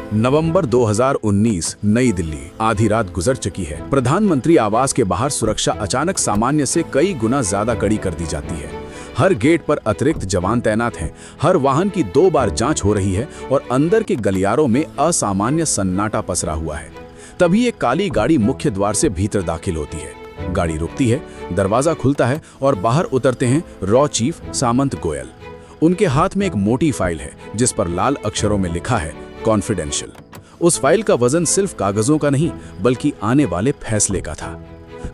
नवंबर 2019, नई दिल्ली। आधी रात गुजर चुकी है। प्रधानमंत्री आवास के बाहर सुरक्षा अचानक सामान्य से कई गुना ज्यादा कड़ी कर दी जाती है। हर गेट पर अतिरिक्त जवान तैनात हैं। हर वाहन की 2 बार जांच हो रही है और अंदर के गलियारों में असामान्य सन्नाटा पसरा हुआ है। तभी एक काली गाड़ी मुख्य द्वार से भीतर दाखिल होती है। गाड़ी रुकती है, दरवाजा खुलता है और बाहर उतरते हैं रॉ चीफ सामंत गोयल। उनके हाथ में एक मोटी फाइल है जिस पर लाल अक्षरों में लिखा है कॉन्फिडेंशियल। उस फाइल का वजन सिर्फ कागजों का नहीं बल्कि आने वाले फैसले का था।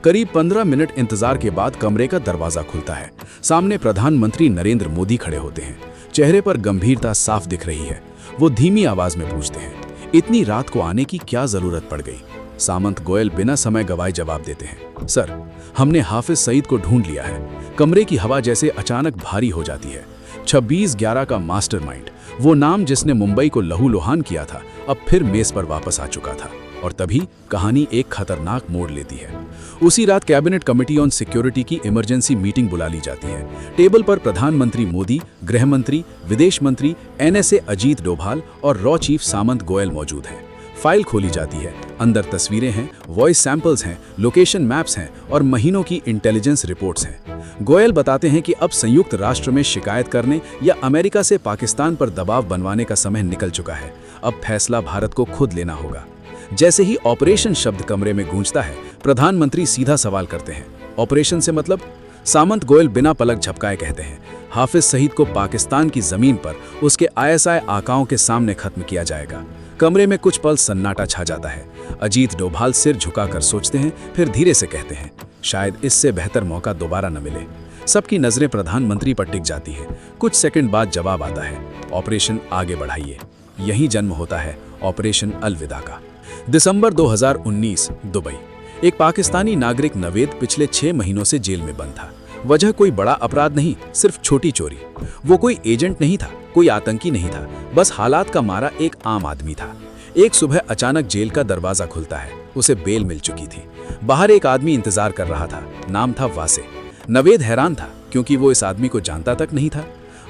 करीब 15 मिनट इंतजार के बाद कमरे का दरवाजा खुलता है। सामने प्रधानमंत्री नरेंद्र मोदी खड़े होते हैं। चेहरे पर गंभीरता साफ दिख रही है। वो धीमी आवाज में पूछते हैं, इतनी रात को आने की क्या जरूरत पड़ गई? सामंत गोयल बिना समय गवाए जवाब देते हैं, सर, हमने हाफिज सईद को ढूंढ लिया है। कमरे की हवा जैसे अचानक भारी हो जाती है। 26/11 का मास्टरमाइंड, वो नाम जिसने मुंबई को लहूलुहान किया था, अब फिर मेज पर वापस आ चुका था। और तभी कहानी एक खतरनाक मोड़ लेती है। उसी रात कैबिनेट कमेटी ऑन सिक्योरिटी की इमरजेंसी मीटिंग बुला ली जाती है। टेबल पर प्रधानमंत्री मोदी, गृह मंत्री, विदेश मंत्री, NSA अजीत डोभाल और रॉ चीफ सामंत गोयल मौजूद हैं। फाइल खोली जाती है। अंदर तस्वीरें हैं, वॉइस सैंपल्स हैं, लोकेशन मैप्स हैं और महीनों की इंटेलिजेंस रिपोर्ट्स हैं। गोयल बताते हैं कि अब संयुक्त राष्ट्र में शिकायत करने या अमेरिका से पाकिस्तान पर दबाव बनवाने का समय निकल चुका है। अब फैसला भारत को खुद लेना होगा। जैसे ही ऑपरेशन शब्द कमरे में गूंजता है, प्रधानमंत्री सीधा सवाल करते हैं, ऑपरेशन से मतलब? सामंत गोयल बिना पलक झपकाए कहते हैं, हाफिज सईद को पाकिस्तान की जमीन पर उसके ISI आकाओं के सामने खत्म किया जाएगा। कमरे में कुछ पल सन्नाटा छा जाता है। अजीत डोभाल सिर झुकाकर सोचते हैं, फिर धीरे से कहते हैं, शायद इससे बेहतर मौका दोबारा न मिले। सबकी नजरें प्रधानमंत्री पर टिक जाती है। कुछ सेकंड बाद जवाब आता है, ऑपरेशन आगे बढ़ाइए। यही जन्म होता है ऑपरेशन अलविदा का। दिसंबर 2019, दुबई। एक पाकिस्तानी नागरिक नवेद पिछले 6 महीनों से जेल में बंद था। वजह कोई बड़ा अपराध नहीं, सिर्फ छोटी चोरी। वो कोई एजेंट नहीं था, कोई आतंकी नहीं था, बस हालात का मारा एक आम आदमी था। एक सुबह अचानक जेल का दरवाजा खुलता है। उसे बेल मिल चुकी थी। बाहर एक आदमी इंतजार कर रहा था। नाम था वासे। नवेद हैरान था क्योंकि वो इस आदमी को जानता तक नहीं था।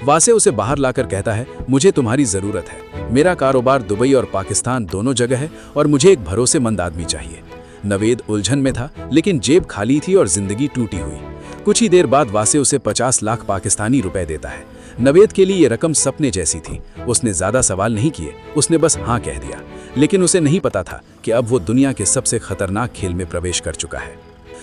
वासे उसे बाहर लाकर कहता है, मुझे तुम्हारी जरूरत है। मेरा कारोबार दुबई और पाकिस्तान दोनों जगह है और मुझे एक भरोसेमंद आदमी चाहिए। नवेद उलझन में था, लेकिन जेब खाली थी और जिंदगी टूटी हुई। कुछ ही देर बाद वासे उसे 50 लाख पाकिस्तानी रुपए देता है। नवेद के लिए ये रकम सपने जैसी थी। उसने ज्यादा सवाल नहीं किए, उसने बस हाँ कह दिया। लेकिन उसे नहीं पता था कि अब वो दुनिया के सबसे खतरनाक खेल में प्रवेश कर चुका है।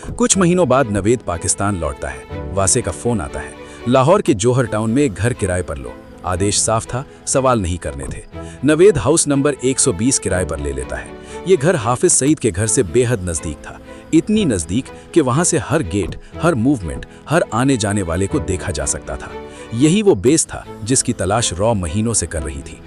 कुछ महीनों बाद नवेद पाकिस्तान लौटता है। वासे का फोन आता है, लाहौर के जोहर टाउन में एक घर किराए पर लो। आदेश साफ था, सवाल नहीं करने थे। नवेद हाउस नंबर 120 किराए पर ले लेता है। ये घर हाफिज सईद के घर से बेहद नजदीक था। इतनी नजदीक कि वहां से हर गेट, हर मूवमेंट, हर आने जाने वाले को देखा जा सकता था। यही वो बेस था जिसकी तलाश रॉ महीनों से कर रही थी।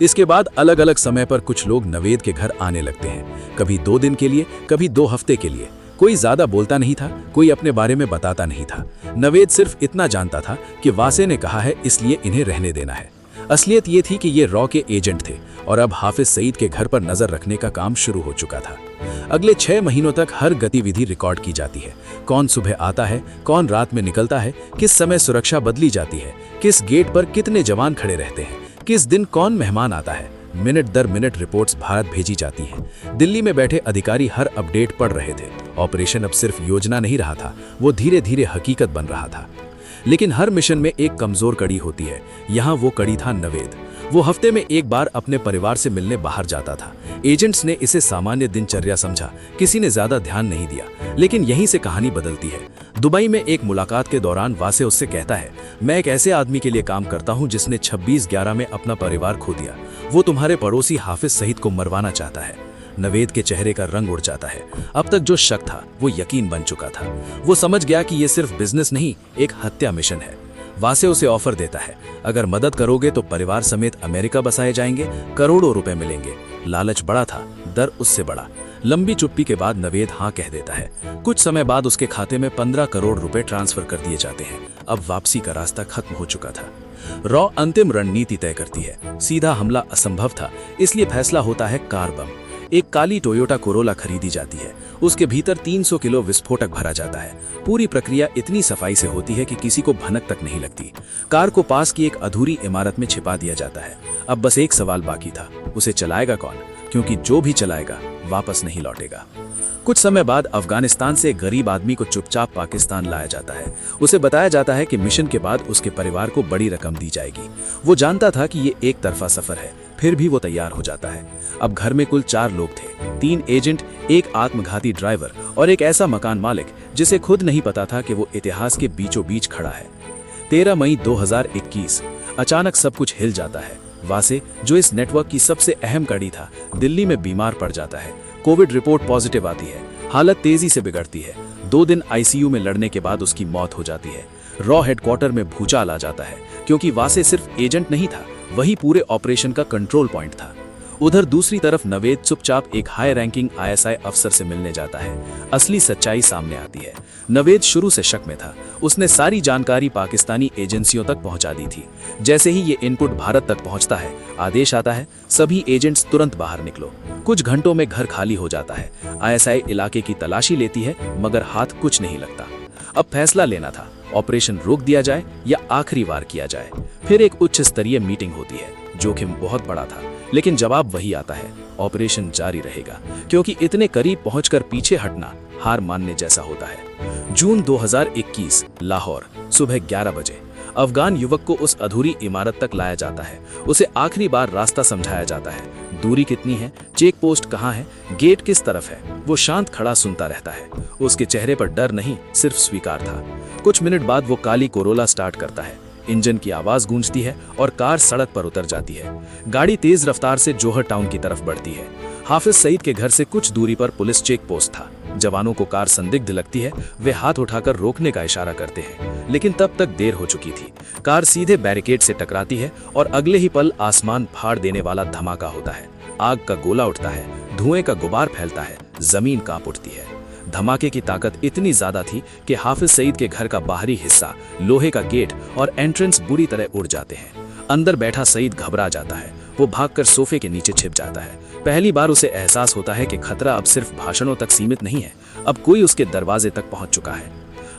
इसके बाद अलग अलग समय पर कुछ लोग नवेद के घर आने लगते हैं। कभी 2 दिन के लिए, कभी 2 हफ्ते के लिए। कोई ज्यादा बोलता नहीं था, कोई अपने बारे में बताता नहीं था। नवेद सिर्फ इतना जानता था कि वासे ने कहा है, इसलिए इन्हें रहने देना है। असलियत ये थी कि ये रॉ के एजेंट थे और अब हाफिज सईद के घर पर नजर रखने का काम शुरू हो चुका था। अगले 6 महीनों तक हर गतिविधि रिकॉर्ड की जाती है। कौन सुबह आता है, कौन रात में निकलता है, किस समय सुरक्षा बदली जाती है, किस गेट पर कितने जवान खड़े रहते हैं, किस दिन कौन मेहमान आता है। मिनट दर मिनट रिपोर्ट्स भारत भेजी जाती हैं। दिल्ली में बैठे अधिकारी हर अपडेट पढ़ रहे थे। ऑपरेशन अब सिर्फ योजना नहीं रहा था, वो धीरे धीरे हकीकत बन रहा था। लेकिन हर मिशन में एक कमजोर कड़ी होती है। यहाँ वो कड़ी था नवेद। वो हफ्ते में एक बार अपने परिवार से मिलने बाहर जाता था। एजेंट्स ने इसे सामान्य दिनचर्या समझा, किसी ने ज्यादा ध्यान नहीं दिया। लेकिन यहीं से कहानी बदलती है। दुबई में एक मुलाकात के दौरान वासे उससे कहता है, मैं एक ऐसे आदमी के लिए काम करता हूं जिसने 26/11 में अपना परिवार खो दिया। वो तुम्हारे पड़ोसी हाफिज सईद को मरवाना चाहता है। नवेद के चेहरे का रंग उड़ जाता है। अब तक जो शक था वो यकीन बन चुका था। वो समझ गया कि ये सिर्फ बिजनेस नहीं, एक हत्या मिशन है। वासे उसे ऑफर देता है, अगर मदद करोगे तो परिवार समेत अमेरिका बसाए जाएंगे, करोड़ों रुपए मिलेंगे। लालच बड़ा था, डर उससे बड़ा। लंबी चुप्पी के बाद नवेद हाँ कह देता है। कुछ समय बाद उसके खाते में 15 करोड़ रुपए ट्रांसफर कर दिए जाते हैं। अब वापसी का रास्ता खत्म हो चुका था। रॉ अंतिम रणनीति तय करती है। सीधा हमला असंभव था, इसलिए फैसला होता है कार बम। एक काली टोयोटा कोरोला खरीदी जाती है। उसके भीतर 300 किलो विस्फोटक भरा जाता है। पूरी प्रक्रिया इतनी सफाई से होती है कि किसी को भनक तक नहीं लगती। कार को पास की एक अधूरी इमारत में छिपा दिया जाता है। अब बस एक सवाल बाकी था, उसे चलाएगा कौन? क्योंकि जो भी चलाएगा वापस नहीं लौटेगा। कुछ समय बाद अफगानिस्तान से एक गरीब आदमी को चुपचाप पाकिस्तान लाया जाता है। उसे बताया जाता है कि मिशन के बाद उसके परिवार को बड़ी रकम दी जाएगी। वो जानता था कि ये एक तरफा सफर है, फिर भी वो तैयार हो जाता है। अब घर में कुल 4 लोग थे, 3 एजेंट, एक आत्मघाती ड्राइवर और एक ऐसा मकान मालिक जिसे खुद नहीं पता था कि वो इतिहास के बीचों बीच खड़ा है। 13 मई 2021 अचानक सब कुछ हिल जाता है। वासे, जो इस नेटवर्क की सबसे अहम कड़ी था, दिल्ली में बीमार पड़ जाता है। कोविड रिपोर्ट पॉजिटिव आती है। हालत तेजी से बिगड़ती है। 2 दिन आईसीयू में लड़ने के बाद उसकी मौत हो जाती है। रॉ हेडक्वार्टर में भूचाल आ जाता है, क्योंकि वासे सिर्फ एजेंट नहीं था, वही पूरे ऑपरेशन का कंट्रोल पॉइंट था। उधर दूसरी तरफ नवेद चुपचाप एक हाई रैंकिंग आईएसआई अफसर से मिलने जाता है। असली सच्चाई सामने आती है। नवेद शुरू से शक में था। उसने सारी जानकारी पाकिस्तानी एजेंसियों तक पहुंचा दी थी। जैसे ही ये इनपुट भारत तक पहुंचता है, आदेश आता है, सभी एजेंट्स तुरंत बाहर निकलो। कुछ घंटों में घर खाली हो जाता है। आईएसआई इलाके की तलाशी लेती है, मगर हाथ कुछ नहीं लगता। अब फैसला लेना था, ऑपरेशन रोक दिया जाए या आखिरी वार किया जाए। फिर एक उच्च स्तरीय मीटिंग होती है। जोखिम बहुत बड़ा था, लेकिन जवाब वही आता है, ऑपरेशन जारी रहेगा, क्योंकि इतने करीब पहुंचकर पीछे हटना हार मानने जैसा होता है। जून 2021 लाहौर, सुबह 11 बजे अफगान युवक को उस अधूरी इमारत तक लाया जाता है। उसे आखिरी बार रास्ता समझाया जाता है। दूरी कितनी है, चेक पोस्ट कहाँ है, गेट किस तरफ है। वो शांत खड़ा सुनता रहता है। उसके चेहरे पर डर नहीं, सिर्फ स्वीकार था। कुछ मिनट बाद वो काली कोरोला स्टार्ट करता है। इंजन की आवाज गूंजती है और कार सड़क पर उतर जाती है। गाड़ी तेज रफ्तार से जोहर टाउन की तरफ बढ़ती है। हाफिज सईद के घर से कुछ दूरी पर पुलिस चेक पोस्ट था। जवानों को कार संदिग्ध लगती है। वे हाथ उठाकर रोकने का इशारा करते हैं, लेकिन तब तक देर हो चुकी थी। कार सीधे बैरिकेड से टकराती है और अगले ही पल आसमान फाड़ देने वाला धमाका होता है। आग का गोला उठता है, धुएं का गुबार फैलता है, जमीन कांप उठती है। धमाके की ताकत इतनी ज्यादा थी कि हाफिज सईद के घर का बाहरी हिस्सा, लोहे का गेट और एंट्रेंस बुरी तरह उड़ जाते हैं। अंदर बैठा सईद घबरा जाता है। वो भागकर सोफे के नीचे छिप जाता है। पहली बार उसे एहसास होता है कि खतरा अब सिर्फ भाषणों तक सीमित नहीं है, अब कोई उसके दरवाजे तक पहुंच चुका है।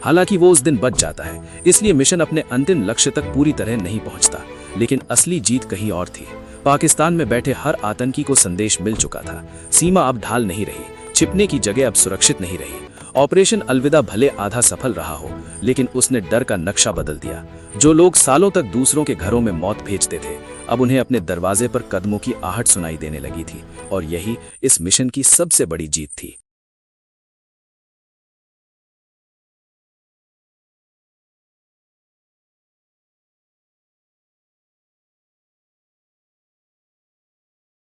हालांकि वो उस दिन बच जाता है, इसलिए मिशन अपने अंतिम लक्ष्य तक पूरी तरह नहीं पहुंचता। लेकिन असली जीत कहीं और थी। पाकिस्तान में बैठे हर आतंकी को संदेश मिल चुका था। सीमा अब ढाल नहीं रही, छिपने की जगह अब सुरक्षित नहीं रही। ऑपरेशन अलविदा भले आधा सफल रहा हो, लेकिन उसने डर का नक्शा बदल दिया। जो लोग सालों तक दूसरों के घरों में मौत भेजते थे, अब उन्हें अपने दरवाजे पर कदमों की आहट सुनाई देने लगी थी। और यही इस मिशन की सबसे बड़ी जीत थी।